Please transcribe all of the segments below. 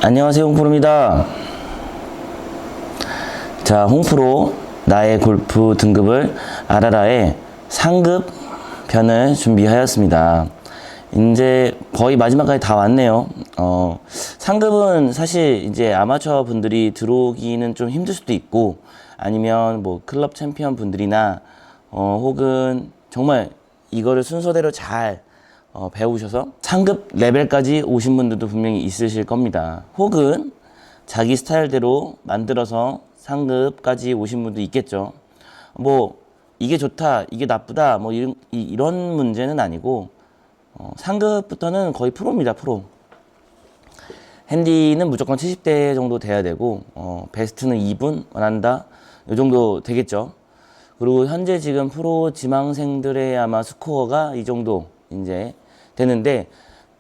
안녕하세요, 홍프로입니다. 자, 홍프로 나의 골프 등급을 알아라의 상급 편을 준비하였습니다. 이제 거의 마지막까지 다 왔네요. 상급은 사실 이제 아마추어 분들이 들어오기는 좀 힘들 수도 있고, 아니면 뭐 클럽 챔피언 분들이나 혹은 정말 이거를 순서대로 잘 배우셔서 상급 레벨까지 오신 분들도 분명히 있으실 겁니다. 혹은 자기 스타일대로 만들어서 상급까지 오신 분도 있겠죠. 뭐 이게 좋다, 이게 나쁘다, 뭐 이런 문제는 아니고 상급부터는 거의 프로입니다. 프로. 핸디는 무조건 70대 정도 돼야 되고 베스트는 2분 원한다, 이 정도 되겠죠. 그리고 현재 지금 프로 지망생들의 아마 스코어가 이 정도 이제 되는데,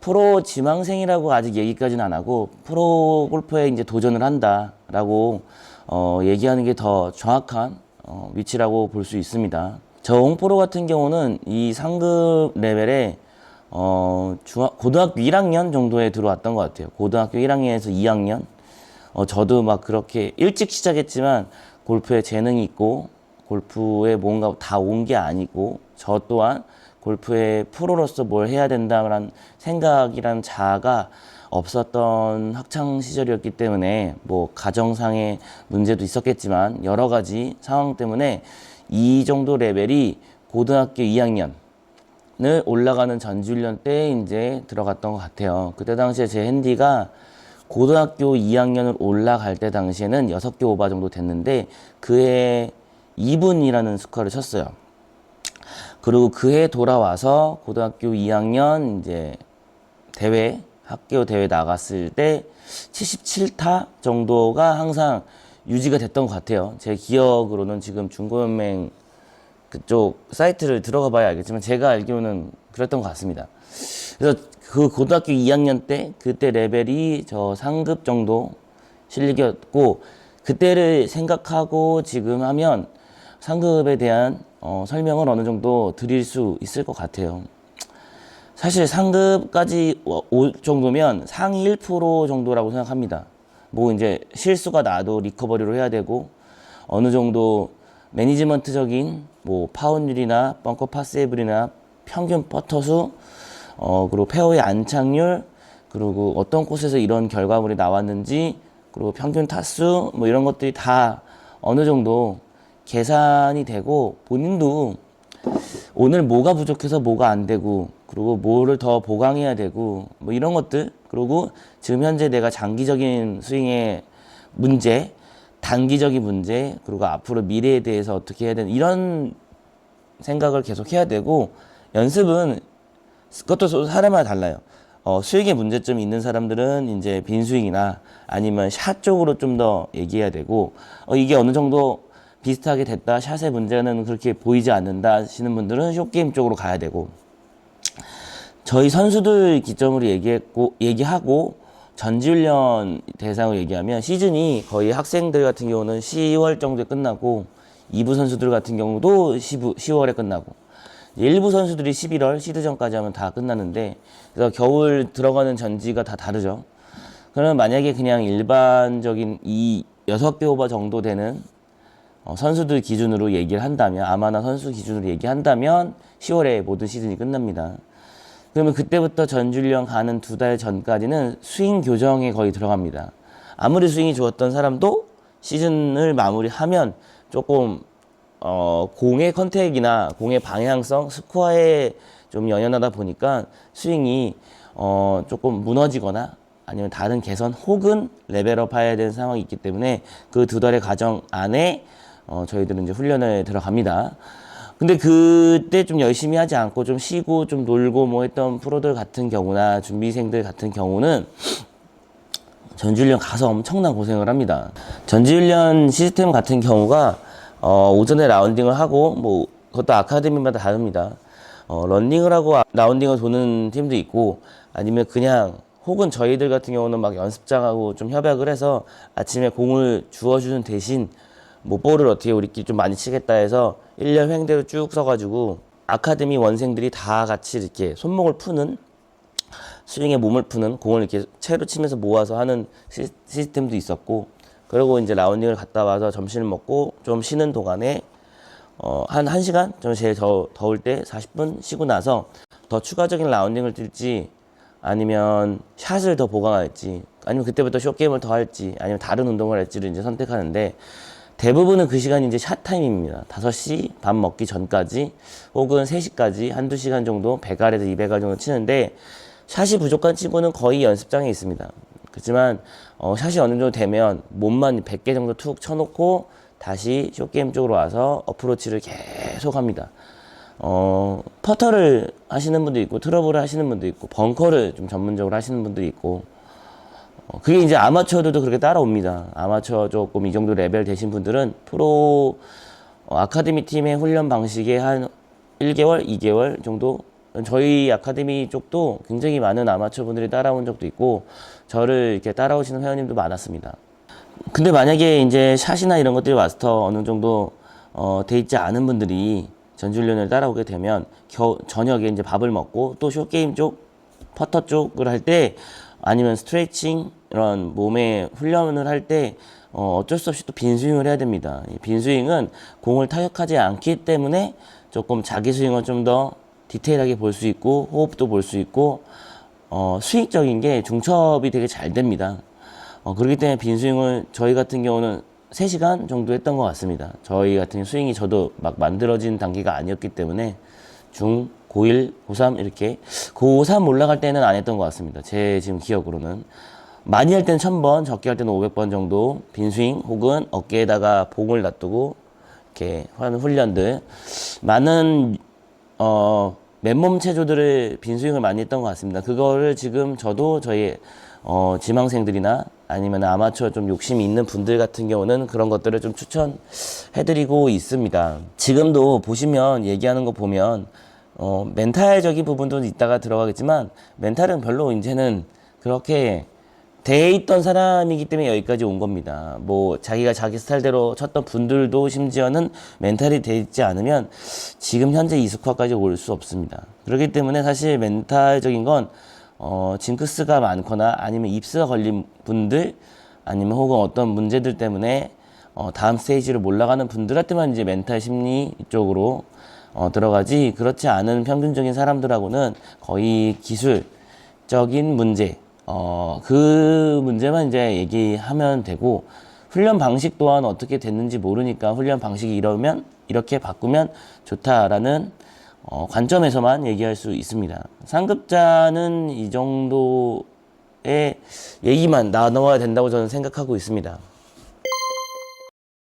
프로 지망생이라고 아직 얘기까지는 안 하고 프로 골프에 이제 도전을 한다라고 얘기하는 게 더 정확한 위치라고 볼 수 있습니다. 저 홍프로 같은 경우는 이 상급 레벨에 고등학교 1학년 정도에 들어왔던 것 같아요. 고등학교 1학년에서 2학년. 저도 막 그렇게 일찍 시작했지만 골프에 재능이 있고 골프에 뭔가 다 온 게 아니고, 저 또한 골프의 프로로서 뭘 해야 된다는 생각이란 자아가 없었던 학창 시절이었기 때문에, 뭐 가정상의 문제도 있었겠지만 여러 가지 상황 때문에 이 정도 레벨이 고등학교 2학년을 올라가는 전지훈련 때 이제 들어갔던 것 같아요. 그때 당시에 제 핸디가 고등학교 2학년을 올라갈 때 당시에는 6개 오버 정도 됐는데, 그해 2분이라는 스코어를 쳤어요. 그리고 그해 돌아와서 고등학교 2학년 이제 대회, 학교 대회 나갔을 때 77타 정도가 항상 유지가 됐던 것 같아요. 제 기억으로는 지금 중고연맹 그쪽 사이트를 들어가 봐야 알겠지만 제가 알기로는 그랬던 것 같습니다. 그래서 그 고등학교 2학년 때 그때 레벨이 저 상급 정도 실력이었고, 그때를 생각하고 지금 하면 상급에 대한 설명을 어느 정도 드릴 수 있을 것 같아요. 사실 상급까지 올 정도면 상위 1% 정도라고 생각합니다. 뭐 이제 실수가 나도 리커버리로 해야 되고, 어느 정도 매니지먼트적인 뭐 파운율이나 벙커 파세이블이나 평균 퍼터수, 그리고 페어의 안착률, 그리고 어떤 곳에서 이런 결과물이 나왔는지, 그리고 평균 타수, 뭐 이런 것들이 다 어느 정도 계산이 되고, 본인도 오늘 뭐가 부족해서 뭐가 안 되고, 그리고 뭐를 더 보강해야 되고, 뭐 이런 것들, 그리고 지금 현재 내가 장기적인 스윙의 문제, 단기적인 문제, 그리고 앞으로 미래에 대해서 어떻게 해야 되는, 이런 생각을 계속 해야 되고, 연습은 그것도 사람마다 달라요. 스윙에 문제점이 있는 사람들은 이제 빈스윙이나 아니면 샷 쪽으로 좀 더 얘기해야 되고, 이게 어느 정도 비슷하게 됐다, 샷의 문제는 그렇게 보이지 않는다 하시는 분들은 숏게임 쪽으로 가야 되고, 저희 선수들 기점으로 얘기하고 전지훈련 대상으로 얘기하면 시즌이 거의 학생들 같은 경우는 10월 정도에 끝나고, 2부 선수들 같은 경우도 10월에 끝나고, 1부 선수들이 11월 시드전까지 하면 다 끝나는데, 그래서 겨울 들어가는 전지가 다 다르죠. 그러면 만약에 그냥 일반적인 이 6개 오버 정도 되는 선수들 기준으로 얘기를 한다면, 아마나 선수 기준으로 얘기한다면 10월에 모든 시즌이 끝납니다. 그러면 그때부터 전지훈련 가는 2달 전까지는 스윙 교정에 거의 들어갑니다. 아무리 스윙이 좋았던 사람도 시즌을 마무리하면 조금 공의 컨택이나 공의 방향성, 스코어에 좀 연연하다 보니까 스윙이 조금 무너지거나 아니면 다른 개선 혹은 레벨업 해야 되는 상황이 있기 때문에, 그 2달의 과정 안에 저희들은 이제 훈련을 들어갑니다. 근데 그때 좀 열심히 하지 않고 좀 쉬고 좀 놀고 뭐 했던 프로들 같은 경우나 준비생들 같은 경우는 전지훈련 가서 엄청난 고생을 합니다. 전지훈련 시스템 같은 경우가 오전에 라운딩을 하고, 뭐 그것도 아카데미마다 다릅니다. 런닝을 하고 라운딩을 도는 팀도 있고, 아니면 그냥, 혹은 저희들 같은 경우는 막 연습장하고 좀 협약을 해서 아침에 공을 주워주는 대신 뭐 볼을 어떻게 우리끼리 좀 많이 치겠다 해서 1년 횡대로 쭉 써가지고 아카데미 원생들이 다 같이 이렇게 손목을 푸는 스윙에 몸을 푸는 공을 이렇게 채로 치면서 모아서 하는 시스템도 있었고, 그리고 이제 라운딩을 갔다 와서 점심을 먹고 좀 쉬는 동안에 한 1시간? 좀 제일 더울 때 40분 쉬고 나서 더 추가적인 라운딩을 뛸지, 아니면 샷을 더 보강할지, 아니면 그때부터 숏게임을 더 할지, 아니면 다른 운동을 할지를 이제 선택하는데, 대부분은 그 시간이 이제 샷 타임입니다. 5시 밥 먹기 전까지 혹은 3시까지 한두 시간 정도 100알에서 200알 정도 치는데, 샷이 부족한 친구는 거의 연습장에 있습니다. 그렇지만 샷이 어느 정도 되면 몸만 100개 정도 툭 쳐놓고 다시 숏게임 쪽으로 와서 어프로치를 계속 합니다. 퍼터를 하시는 분도 있고, 트러블을 하시는 분도 있고, 벙커를 좀 전문적으로 하시는 분도 있고, 그게 이제 아마추어들도 그렇게 따라옵니다. 아마추어 조금 이 정도 레벨 되신 분들은 프로 아카데미 팀의 훈련 방식에 한 1개월, 2개월 정도, 저희 아카데미 쪽도 굉장히 많은 아마추어 분들이 따라온 적도 있고, 저를 이렇게 따라오시는 회원님도 많았습니다. 근데 만약에 이제 샷이나 이런 것들이 마스터 어느 정도 돼 있지 않은 분들이 전지훈련을 따라오게 되면 저녁에 이제 밥을 먹고 또 숏게임 쪽, 퍼터 쪽을 할 때, 아니면 스트레칭 이런 몸의 훈련을 할 때 어쩔 수 없이 또 빈스윙을 해야 됩니다. 이 빈스윙은 공을 타격하지 않기 때문에 조금 자기 스윙을 좀 더 디테일하게 볼 수 있고, 호흡도 볼 수 있고, 수익적인 게 중첩이 되게 잘 됩니다. 그렇기 때문에 빈스윙을 저희 같은 경우는 3시간 정도 했던 것 같습니다. 저희 같은 스윙이 저도 막 만들어진 단계가 아니었기 때문에 중, 고1, 고3 이렇게 고3 올라갈 때는 안 했던 것 같습니다. 제 지금 기억으로는. 많이 할 때는 1000번, 적게 할 때는 500번 정도 빈스윙 혹은 어깨에다가 봉을 놔두고 이렇게 하는 훈련들, 많은 맨몸 체조들을 빈스윙을 많이 했던 것 같습니다. 그거를 지금 저도 저희 지망생들이나 아니면 아마추어 좀 욕심이 있는 분들 같은 경우는 그런 것들을 좀 추천해드리고 있습니다. 지금도 보시면 얘기하는 거 보면 멘탈적인 부분도 이따가 들어가겠지만, 멘탈은 별로 이제는 그렇게 돼 있던 사람이기 때문에 여기까지 온 겁니다. 뭐 자기가 자기 스타일대로 쳤던 분들도 심지어는 멘탈이 돼 있지 않으면 지금 현재 이 스코어까지 올 수 없습니다. 그렇기 때문에 사실 멘탈적인 건 징크스가 많거나 아니면 입스가 걸린 분들, 아니면 혹은 어떤 문제들 때문에 다음 스테이지를 올라가는 분들한테만 이제 멘탈 심리 이쪽으로 들어가지, 그렇지 않은 평균적인 사람들하고는 거의 기술적인 문제, 그 문제만 이제 얘기하면 되고, 훈련 방식 또한 어떻게 됐는지 모르니까 훈련 방식이 이러면 이렇게 바꾸면 좋다라는 관점에서만 얘기할 수 있습니다. 상급자는 이 정도의 얘기만 나눠야 된다고 저는 생각하고 있습니다.